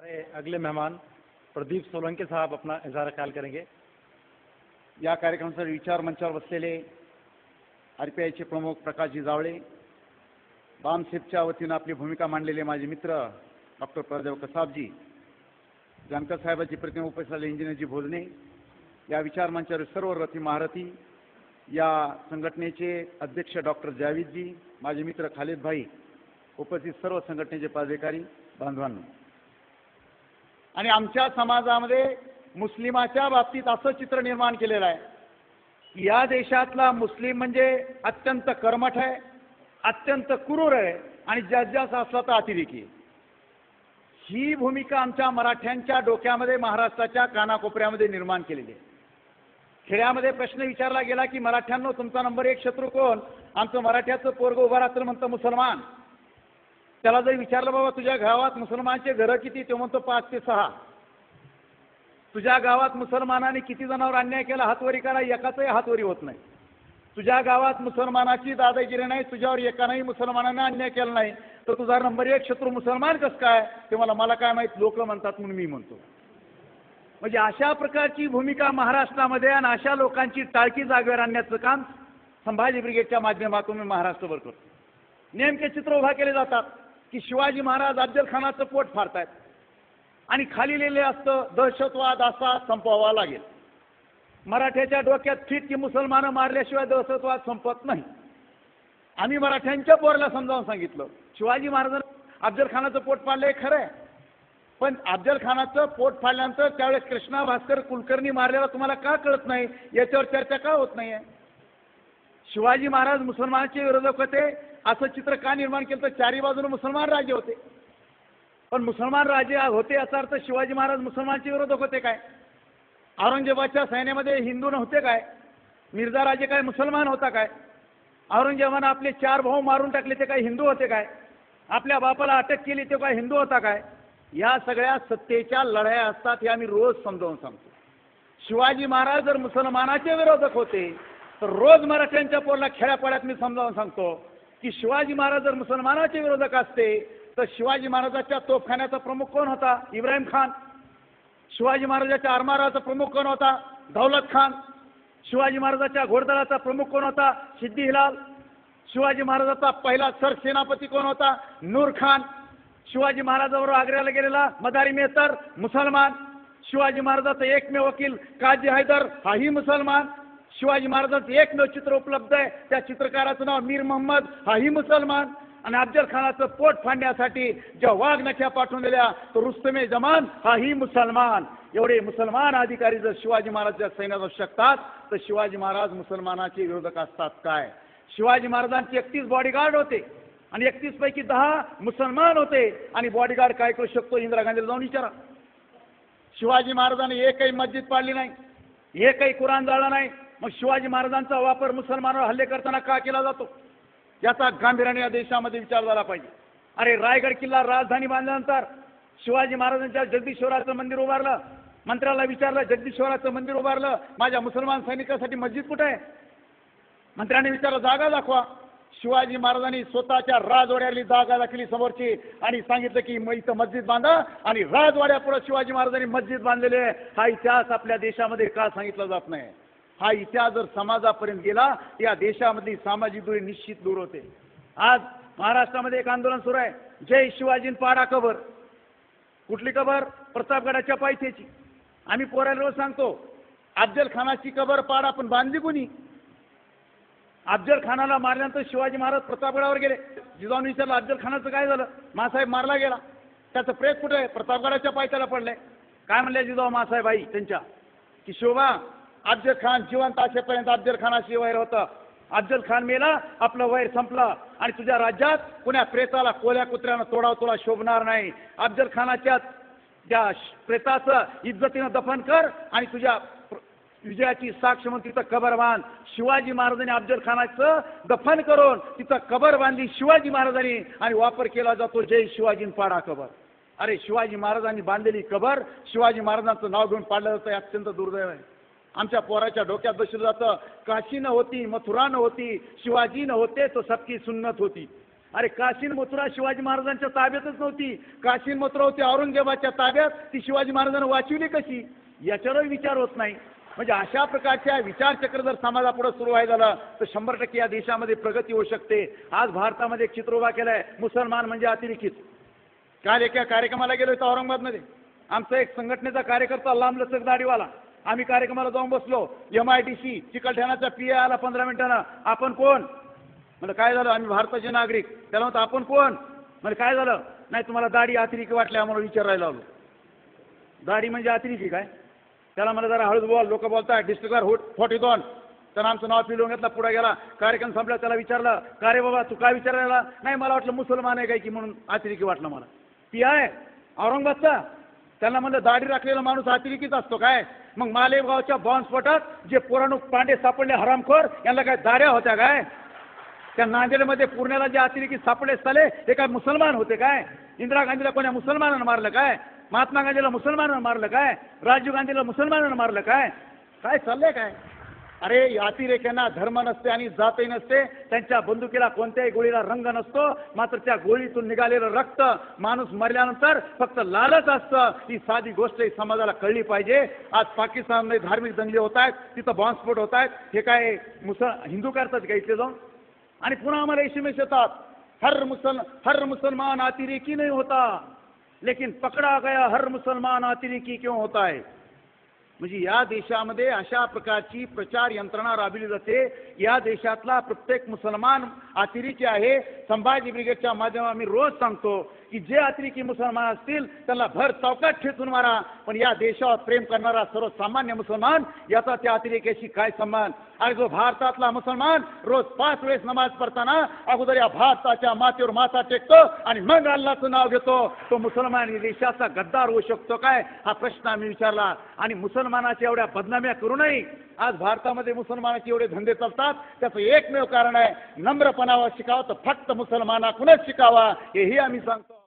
हमारे अगले मेहमान प्रदीप सोलंकी साहब अपना इजहार ख्याल करेंगे। या कार्यक्रमासाठी विचार मंचावर बसलेले आरपीआयचे प्रमुख प्रकाशजी जावळे, बामसेफच्या वतीनं आपली भूमिका मांडलेले माझे मित्र डॉक्टर प्रदेव कसाबजी, जानकर साहेबांची प्रतिमा उपस्थित इंजिनियरजी भोजने, या विचार मंचावर सर्व रथी महारथी, या संघटनेचे अध्यक्ष डॉक्टर जावेदजी, माझे मित्र खालिद भाई, उपस्थित सर्व संघटनेचे पदाधिकारी बांधवांनो, आणि आमच्या समाजामध्ये मुस्लिमाच्या बाबतीत असं चित्र निर्माण केलेलं आहे की या देशातला मुस्लिम म्हणजे अत्यंत कर्मठ आहे, अत्यंत क्रूर आहे आणि जास्त असला तर अतिरेकी. ही भूमिका आमच्या मराठ्यांच्या डोक्यामध्ये महाराष्ट्राच्या कानाकोपऱ्यामध्ये निर्माण केलेली आहे. खेड्यामध्ये प्रश्न विचारला गेला की मराठ्यांनो तुमचा नंबर 1 शत्रू कोण? आमचं मराठ्याचं पोरगं उभा राहतं म्हणतं मुसलमान. त्याला जर विचारलं बाबा तुझ्या गावात मुसलमानचे घरं किती, तो म्हणतो 5 ते 6. तुझ्या गावात मुसलमानाने किती जणांवर अन्याय केला हातवरी करा, एकाचाही हातवरी होत नाही. तुझ्या गावात मुसलमानाची दादागिरी नाही, तुझ्यावर एकानेही मुसलमानाने अन्याय केला नाही, तर तुझा नंबर 1 शत्रू मुसलमान कसं काय? ते मला काय माहित, लोक म्हणतात म्हणून मी म्हणतो. म्हणजे अशा प्रकारची भूमिका महाराष्ट्रामध्ये आणि अशा लोकांची टाळकी जागेवर आणण्याचं काम संभाजी ब्रिगेडच्या माध्यमातून मी महाराष्ट्रभर करतो. नेमके चित्र उभा केले जातात की शिवाजी महाराज अफजल खानाचं पोट फाडतायत आणि खाली लिहिले असतं दहशतवाद असा संपवावा लागेल. मराठ्याच्या डोक्यात फिट की मुसलमानं मारल्याशिवाय दहशतवाद संपत नाही. आम्ही मराठ्यांच्या पोराला समजावून सांगितलं शिवाजी महाराजांनी अफजल खानाचं पोट फाडलंय खरं आहे, पण अफजल खानाचं पोट फाडल्यानंतर त्यावेळेस कृष्णा भास्कर कुलकर्णी मारलेला तुम्हाला का कळत नाही, याच्यावर चर्चा का होत नाहीये? शिवाजी महाराज मुसलमानांचे विरोधक होते असं चित्र का निर्माण केलं? तर चारी बाजूने मुसलमान राजे होते, पण मुसलमान राजे होते याचा अर्थ शिवाजी महाराज मुसलमानांचे विरोधक होते काय? औरंगजेबाच्या सैन्यामध्ये हिंदू नव्हते काय? मिर्झा राजे काय मुसलमान होता काय? औरंगजेबाने आपले 4 भाऊ मारून टाकले ते काय हिंदू होते काय? आपल्या बापाला अटक केली ते काय हिंदू होता काय? या सगळ्या सत्तेच्या लढाया असतात हे आम्ही रोज समजावून सांगतो. शिवाजी महाराज जर मुसलमानाचे विरोधक होते तर रोज मराठ्यांच्या पोरला खेड्यापाड्यात मी समजावून सांगतो की शिवाजी महाराज जर मुसलमानाचे विरोधक असते तर शिवाजी महाराजाच्या तोफखान्याचा प्रमुख कोण होता? इब्राहिम खान. शिवाजी महाराजाच्या आरमाराचा प्रमुख कोण होता? दौलत खान. शिवाजी महाराजाच्या घोडदळाचा प्रमुख कोण होता? सिद्दी हिलाल. शिवाजी महाराजाचा पहिला सरसेनापती कोण होता? नूर खान. शिवाजी महाराजाबरोबर आग्र्याला गेलेला मदारी मेहतर मुसलमान. शिवाजी महाराजाचा एकमेव वकील काजी हैदर हाही मुसलमान. शिवाजी महाराजांचं एकमेव चित्र उपलब्ध आहे, त्या चित्रकाराचं नाव मीर मोहम्मद हाही मुसलमान. आणि अफजल खानाचं पोट फाडण्यासाठी ज्या वाघनख्या पाठवून दिल्या तो रुस्तमे जमान हाही मुसलमान. एवढे मुसलमान अधिकारी जर शिवाजी महाराजांच्या सैन्यात असू शकतात तर शिवाजी महाराज मुसलमानाचे विरोधक असतात काय? शिवाजी महाराजांचे 31 बॉडीगार्ड होते आणि 31 पैकी 10 मुसलमान होते. आणि बॉडीगार्ड काय करू शकतो इंदिरा गांधीला जाऊन विचारा. शिवाजी महाराजांनी एकही मस्जिद पाडली नाही, एकही कुराण जाळला नाही. मग शिवाजी महाराजांचा वापर मुसलमानावर हल्ले करताना का केला जातो याचा गांभीर्याने या देशामध्ये विचार झाला पाहिजे. अरे रायगड किल्ला राजधानी बांधल्यानंतर शिवाजी महाराजांच्या जगदीश्वराचं मंदिर उभारलं. मंत्र्याला विचारलं जगदीश्वराचं मंदिर उभारलं, माझ्या मुसलमान सैनिकांसाठी मस्जिद कुठे आहे? मंत्र्याने विचारलं जागा दाखवा. शिवाजी महाराजांनी स्वतःच्या राजवाड्यातली जागा दाखवली समोरची आणि सांगितलं की इथं मस्जिद बांधा, आणि राजवाड्यापुढे शिवाजी महाराजांनी मस्जिद बांधलेले आहे. हा इतिहास आपल्या देशामध्ये का सांगितला जात नाही? हा इतिहास जर समाजापर्यंत गेला या देशामधली सामाजिक दुरी निश्चित दूर होते. आज महाराष्ट्रामध्ये एक आंदोलन सुरू आहे, जय शिवाजीन पाडा कबर. कुठली कबर? प्रतापगडाच्या पायथ्याची. आम्ही पोराला रोज सांगतो अफजल खानाची कबर पाडा, पण बांधली कोणी? अफजल खानाला मारल्यानंतर शिवाजी महाराज प्रतापगडावर गेले. जिजाऊने विचारलं अफजल खानाचं काय झालं? मासाहेब मारला गेला. त्याचं प्रेत कुठे आहे? प्रतापगडाच्या पायथ्याला पडलंय. काय म्हणले जिजाऊ मासाहेब आई त्यांच्या की शिवबा अफजल खान जिवंत असेपर्यंत अफजल खानाशी वैर होतं. अफजल खान मेला, आपलं वैर संपलं आणि तुझ्या राज्यात कुण्या प्रेताला कोल्या कुत्र्यानं तोडाव तुला शोभणार नाही. अफजल खानाच्या त्या प्रेताचं इज्जतीनं दफन कर आणि तुझ्या विजयाची साक्ष म्हणून तिथं कबर बांध. शिवाजी महाराजांनी अफजल खानाचं दफन करून तिथं कबर बांधली शिवाजी महाराजांनी, आणि वापर केला जातो जय शिवाजीन पाडा कबर. अरे शिवाजी महाराजांनी बांधलेली कबर शिवाजी महाराजांचं नाव घेऊन पाडलं जातं, हे अत्यंत दुर्दैव आहे. आमच्या पोराच्या डोक्यात बसलं जातं काशी न होती, मथुरा न होती, शिवाजी न होते तो सबकी सुन्नत होती. अरे काशीन मथुरा शिवाजी महाराजांच्या ताब्यातच नव्हती. काशीन मथुरा होती औरंगजेबाच्या ताब्यात, ती शिवाजी महाराजांना वाचवली कशी, याच्यावरही विचार होत नाही. म्हणजे अशा प्रकारच्या विचारचक्र जर समाजापुढे सुरू व्हायला झालं तर 100% या देशामध्ये प्रगती होऊ शकते. आज भारतामध्ये एक चित्र उभा केलंय, मुसलमान म्हणजे अतिरेकीच. काल एका कार्यक्रमाला गेलो होतो औरंगाबादमध्ये. आमचा एक संघटनेचा कार्यकर्ता लांबलचक दाढीवाला, आम्ही कार्यक्रमाला जाऊन बसलो. MIDC चिकलठाण्याचा PA आला 15 मिनिटांना. आपण कोण? म्हणजे काय झालं? आम्ही भारताचे नागरिक. त्याला म्हणतो आपण कोण? म्हणजे काय झालं? नाही तुम्हाला दाढी अतिरेकी वाटली आम्हाला विचारायला आलो. दाढी म्हणजे अतिरेकी काय? त्याला मला जरा हळूच बोल, लोक बोलतात डिस्ट्रिक्टवर 42. त्यानं आमचं नाव पिलवून घेतलं, पुढे गेला. कार्यक्रम संपला, त्याला विचारलं का रे बाबा तू काय विचारायला? नाही मला वाटलं मुसलमान आहे काय की म्हणून अतिरेकी वाटलं मला. PA आहे औरंगाबादचा. त्यांना म्हणलं दाढी राखलेला माणूस अतिरेकीच असतो काय? मग मालेगावच्या बॉम्बस्फोटात जे पुराणूक पांडे सापडले हरामखोर, यांना काय दाढ्या होत्या काय? त्या नांदेडमध्ये पुण्याला जे अतिरेकी सापडले झाले ते काय मुसलमान होते काय? इंदिरा गांधीला कोण्या मुसलमानानं मारलं काय? महात्मा गांधीला मुसलमानानं मारलं काय? राजीव गांधीला मुसलमानानं मारलं काय? काय चाललंय काय? अरे या अतिरेक्यांना धर्म नसते आणि जातही नसते. त्यांच्या बंदुकीला कोणत्याही गोळीला रंग नसतो. मात्र त्या गोळीतून निघालेलं रक्त माणूस मरल्यानंतर फक्त लालच असतं. ही साधी गोष्ट समाजाला कळली पाहिजे. आज पाकिस्तानमध्ये धार्मिक दंगली होत आहेत, तिथं बॉम्बस्फोट होत आहेत. हे काय हिंदू करतात का इथे जाऊन? आणि पुन्हा आम्हाला SMS येतात, हर मुसलमान अतिरेकी नहीं होता लेकिन पकड़ा गया हर मुसलमान अतिरेकी क्यों होता है. म्हणजे या देशामध्ये अशा प्रकारची प्रचार यंत्रणा राबविली जाते. या देशातला प्रत्येक मुसलमान अतिरेकी आहे. संभाजी ब्रिगेडच्या माध्यमातून आम्ही रोज सांगतो की जे अतिरेकी मुसलमान असतील त्यांना भर चौकात ठेचून मारा. पण या देशावर प्रेम करणारा सर्वसामान्य मुसलमान, याचा त्या अतिरेक्याशी काय संबंध? आणि जो भारतातला मुसलमान रोज 5 वेळेस नमाज पडताना अगोदर या भारताच्या मातेवर माथा टेकतो आणि मग अल्लाचं नाव घेतो, तो मुसलमान देशाचा गद्दार होऊ शकतो काय? हा प्रश्न आम्ही विचारला. आणि मुसलमानाच्या एवढ्या बदनाम्या करू नये. आज भारतामध्ये मुसलमानाचे एवढे धंदे चालतात, त्याचं एकमेव कारण आहे, नम्रपणावर शिकावं तर फक्त मुसलमानाकडूनच शिकावा, हेही आम्ही सांगतो.